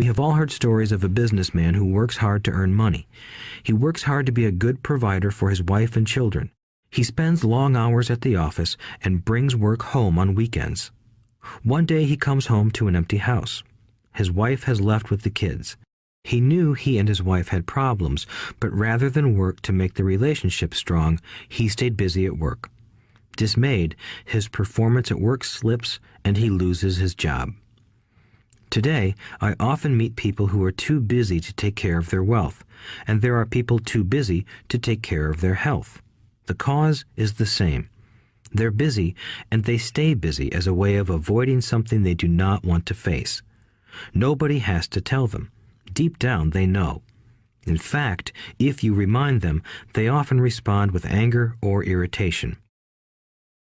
We have all heard stories of a businessman who works hard to earn money. He works hard to be a good provider for his wife and children. He spends long hours at the office and brings work home on weekends. One day he comes home to an empty house. His wife has left with the kids. He knew he and his wife had problems, but rather than work to make the relationship strong, he stayed busy at work. Dismayed, his performance at work slips and he loses his job. Today, I often meet people who are too busy to take care of their wealth, and there are people too busy to take care of their health. The cause is the same. They're busy, and they stay busy as a way of avoiding something they do not want to face. Nobody has to tell them. Deep down, they know. In fact, if you remind them, they often respond with anger or irritation.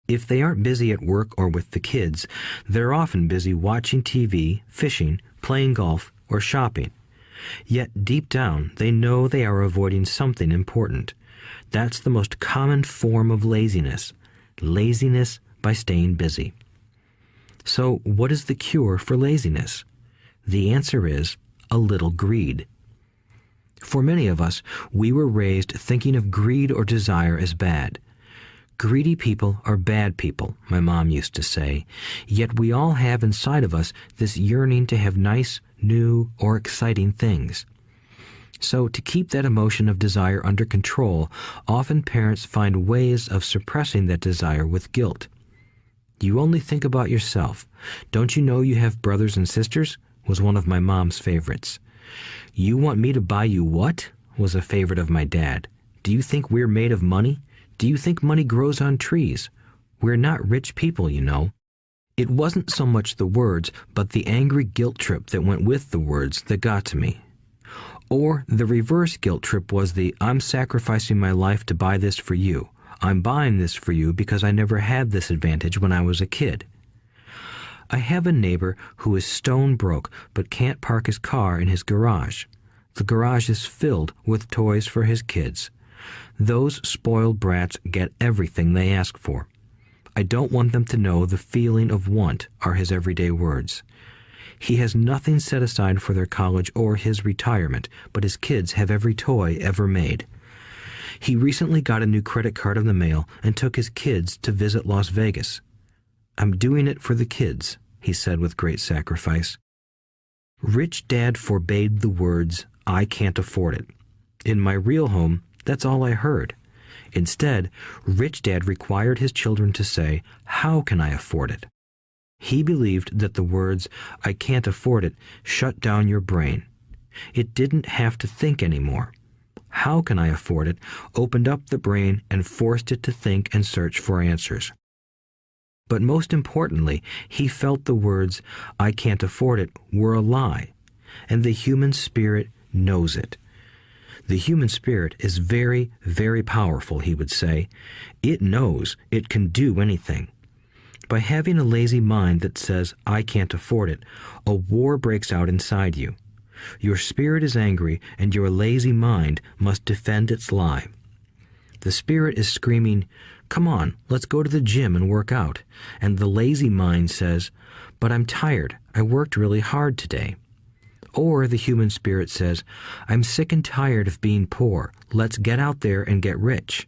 If they aren't busy at work or with the kids, they're often busy watching TV, fishing, playing golf, or shopping. Yet deep down, they know they are avoiding something important. That's the most common form of laziness. Laziness by staying busy. So, what is the cure for laziness? The answer is a little greed. For many of us, we were raised thinking of greed or desire as bad. Greedy people are bad people, my mom used to say, yet we all have inside of us this yearning to have nice, new, or exciting things. So to keep that emotion of desire under control, often parents find ways of suppressing that desire with guilt. You only think about yourself. Don't you know you have brothers and sisters? Was one of my mom's favorites. You want me to buy you what? Was a favorite of my dad. Do you think we're made of money? Do you think money grows on trees? We're not rich people, you know. It wasn't so much the words, but the angry guilt trip that went with the words that got to me. Or the reverse guilt trip was the, I'm sacrificing my life to buy this for you. I'm buying this for you because I never had this advantage when I was a kid. I have a neighbor who is stone broke but can't park his car in his garage. The garage is filled with toys for his kids. Those spoiled brats get everything they ask for. I don't want them to know the feeling of want are his everyday words. He has nothing set aside for their college or his retirement, but his kids have every toy ever made. He recently got a new credit card in the mail and took his kids to visit Las Vegas. I'm doing it for the kids, he said with great sacrifice. Rich Dad forbade the words, I can't afford it. In my real home, that's all I heard. Instead, Rich Dad required his children to say, how can I afford it? He believed that the words, I can't afford it, shut down your brain. It didn't have to think anymore. How can I afford it opened up the brain and forced it to think and search for answers. But most importantly, he felt the words, I can't afford it, were a lie, and the human spirit knows it. The human spirit is very, very powerful, he would say. It knows it can do anything. By having a lazy mind that says, I can't afford it, a war breaks out inside you. Your spirit is angry, and your lazy mind must defend its lie. The spirit is screaming, come on, let's go to the gym and work out. And the lazy mind says, but I'm tired. I worked really hard today. Or the human spirit says, I'm sick and tired of being poor. Let's get out there and get rich.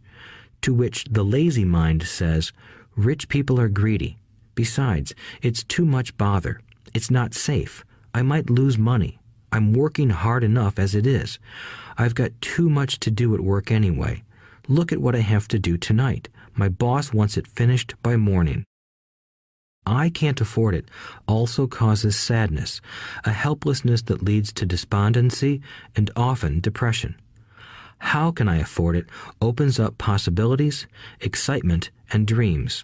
To which the lazy mind says, rich people are greedy. Besides, it's too much bother. It's not safe. I might lose money. I'm working hard enough as it is. I've got too much to do at work anyway. Look at what I have to do tonight. My boss wants it finished by morning. I can't afford it also causes sadness, a helplessness that leads to despondency and often depression. How can I afford it opens up possibilities, excitement, and dreams.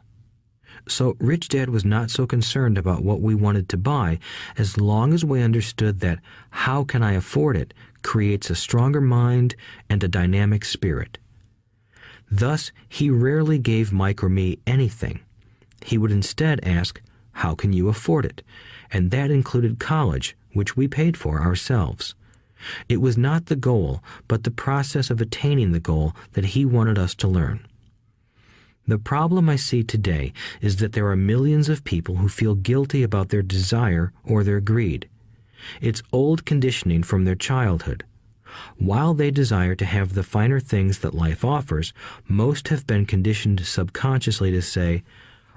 So Rich Dad was not so concerned about what we wanted to buy as long as we understood that how can I afford it creates a stronger mind and a dynamic spirit. Thus, he rarely gave Mike or me anything. He would instead ask, how can you afford it? And that included college, which we paid for ourselves. It was not the goal, but the process of attaining the goal that he wanted us to learn. The problem I see today is that there are millions of people who feel guilty about their desire or their greed. It's old conditioning from their childhood. While they desire to have the finer things that life offers, most have been conditioned subconsciously to say,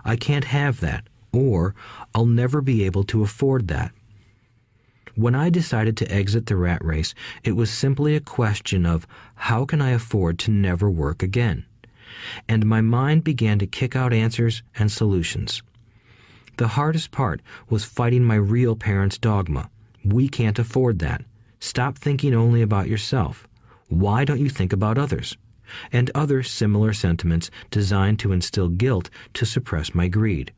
"I can't have that," or "I'll never be able to afford that." When I decided to exit the rat race, it was simply a question of how can I afford to never work again? And my mind began to kick out answers and solutions. The hardest part was fighting my real parents' dogma. We can't afford that. Stop thinking only about yourself. Why don't you think about others? And other similar sentiments designed to instill guilt to suppress my greed.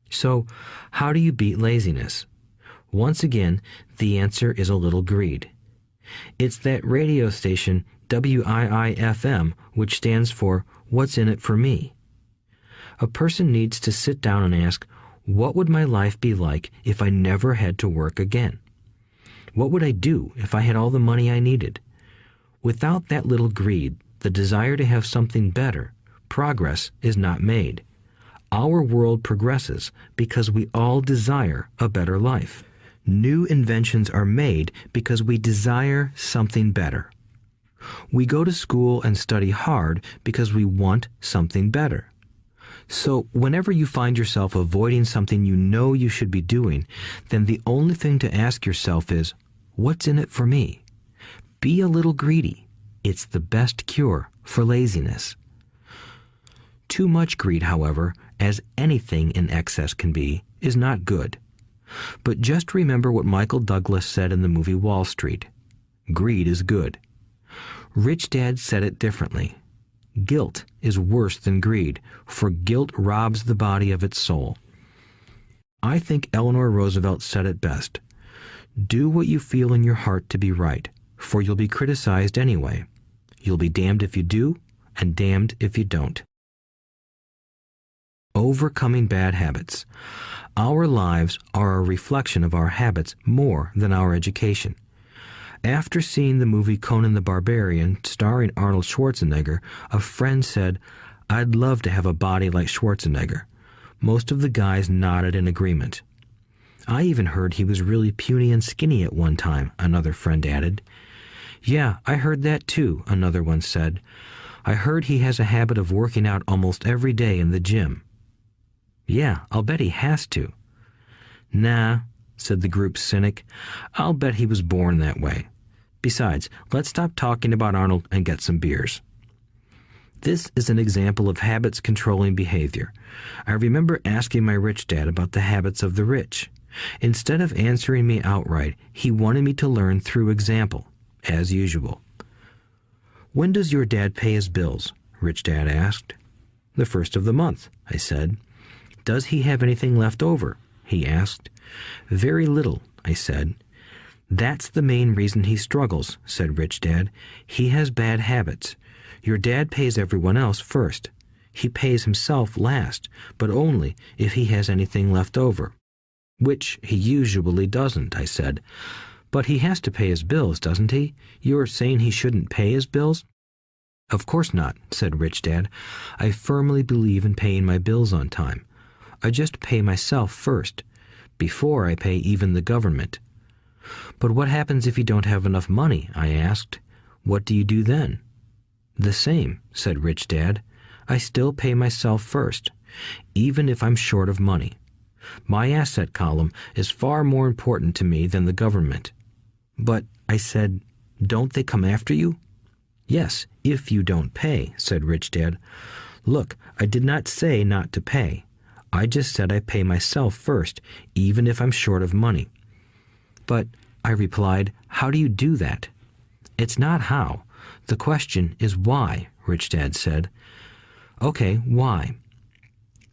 So, how do you beat laziness? Once again, the answer is a little greed. It's that radio station WIIFM, which stands for What's in it for me? A person needs to sit down and ask, what would my life be like if I never had to work again? What would I do if I had all the money I needed? Without that little greed, the desire to have something better, progress is not made. Our world progresses because we all desire a better life. New inventions are made because we desire something better. We go to school and study hard because we want something better. So whenever you find yourself avoiding something you know you should be doing, then the only thing to ask yourself is, what's in it for me? Be a little greedy. It's the best cure for laziness. Too much greed, however, as anything in excess can be, is not good. But just remember what Michael Douglas said in the movie Wall Street. Greed is good. Rich Dad said it differently. Guilt is worse than greed, for guilt robs the body of its soul. I think Eleanor Roosevelt said it best. Do what you feel in your heart to be right, for you'll be criticized anyway. You'll be damned if you do, and damned if you don't. Overcoming bad habits. Our lives are a reflection of our habits more than our education. After seeing the movie Conan the Barbarian, starring Arnold Schwarzenegger, a friend said, "I'd love to have a body like Schwarzenegger." Most of the guys nodded in agreement. "I even heard he was really puny and skinny at one time," another friend added. "Yeah, I heard that too," another one said. "I heard he has a habit of working out almost every day in the gym." "Yeah, I'll bet he has to." "Nah," said the group's cynic. "I'll bet he was born that way. Besides, let's stop talking about Arnold and get some beers." This is an example of habits controlling behavior. I remember asking my rich dad about the habits of the rich. Instead of answering me outright, he wanted me to learn through example, as usual. "When does your dad pay his bills?" Rich Dad asked. "The first of the month," I said. "Does he have anything left over?" he asked. "Very little," I said. "That's the main reason he struggles," said Rich Dad. "He has bad habits. Your dad pays everyone else first. He pays himself last, but only if he has anything left over." "Which he usually doesn't," I said. "But he has to pay his bills, doesn't he? You're saying he shouldn't pay his bills?" "Of course not," said Rich Dad. "I firmly believe in paying my bills on time. I just pay myself first, before I pay even the government." "But what happens if you don't have enough money?" I asked. "What do you do then?" "The same," said Rich Dad. "I still pay myself first, even if I'm short of money. My asset column is far more important to me than the government." "But," I said, "don't they come after you?" "Yes, if you don't pay," said Rich Dad. "Look, I did not say not to pay. I just said I pay myself first, even if I'm short of money." "But," I replied, "how do you do that?" "It's not how. The question is why," Rich Dad said. "Okay, why?"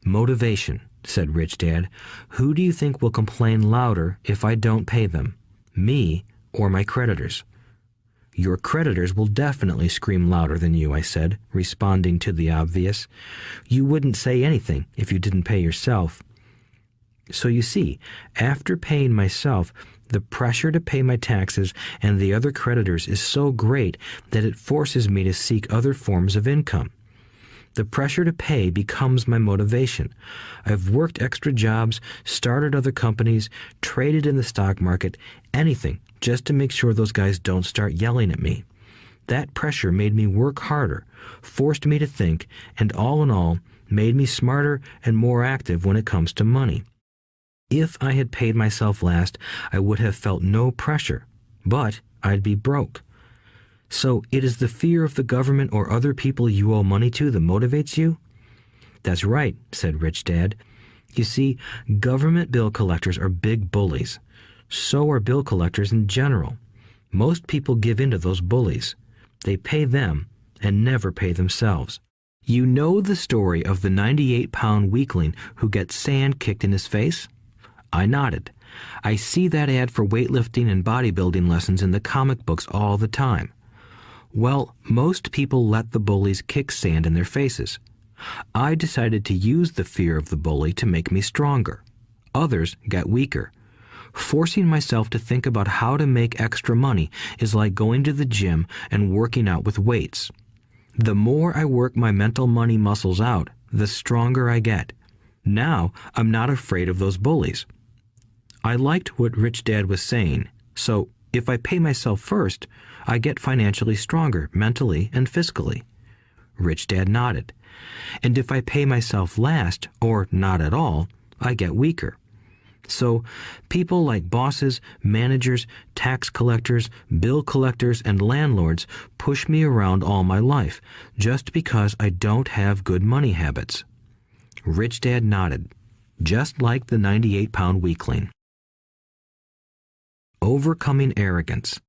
"Motivation," said Rich Dad. "Who do you think will complain louder if I don't pay them? Me or my creditors?" "Your creditors will definitely scream louder than you," I said, responding to the obvious. "You wouldn't say anything if you didn't pay yourself." So you see, after paying myself, the pressure to pay my taxes and the other creditors is so great that it forces me to seek other forms of income. The pressure to pay becomes my motivation. I've worked extra jobs, started other companies, traded in the stock market, anything just to make sure those guys don't start yelling at me. That pressure made me work harder, forced me to think, and all in all, made me smarter and more active when it comes to money. If I had paid myself last, I would have felt no pressure, but I'd be broke. So it is the fear of the government or other people you owe money to that motivates you? That's right, said Rich Dad. You see, government bill collectors are big bullies. So are bill collectors in general. Most people give in to those bullies. They pay them and never pay themselves. You know the story of the 98-pound weakling who gets sand kicked in his face? I nodded. I see that ad for weightlifting and bodybuilding lessons in the comic books all the time. Well, most people let the bullies kick sand in their faces. I decided to use the fear of the bully to make me stronger. Others got weaker. Forcing myself to think about how to make extra money is like going to the gym and working out with weights. The more I work my mental money muscles out, the stronger I get. Now I'm not afraid of those bullies. I liked what Rich Dad was saying, so if I pay myself first, I get financially stronger mentally and fiscally. Rich Dad nodded. And if I pay myself last, or not at all, I get weaker. So people like bosses, managers, tax collectors, bill collectors, and landlords push me around all my life just because I don't have good money habits. Rich Dad nodded, just like the 98-pound weakling. Overcoming arrogance.